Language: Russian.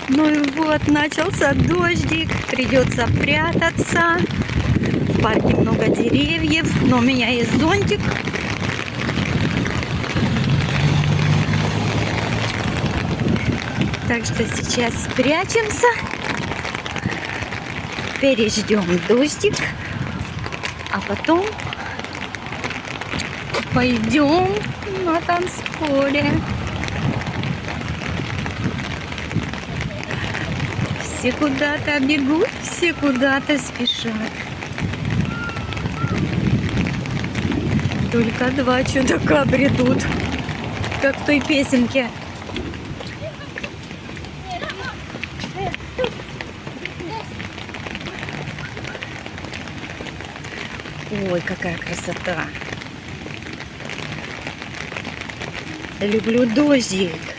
Ну и вот, начался дождик, придется прятаться. В парке много деревьев, но у меня есть зонтик. Так что сейчас спрячемся, переждем дождик, а потом пойдем на танцполе. Все куда-то бегут, все куда-то спешат. Только два чудака бредут, как в той песенке. Ой, какая красота! Люблю дождик.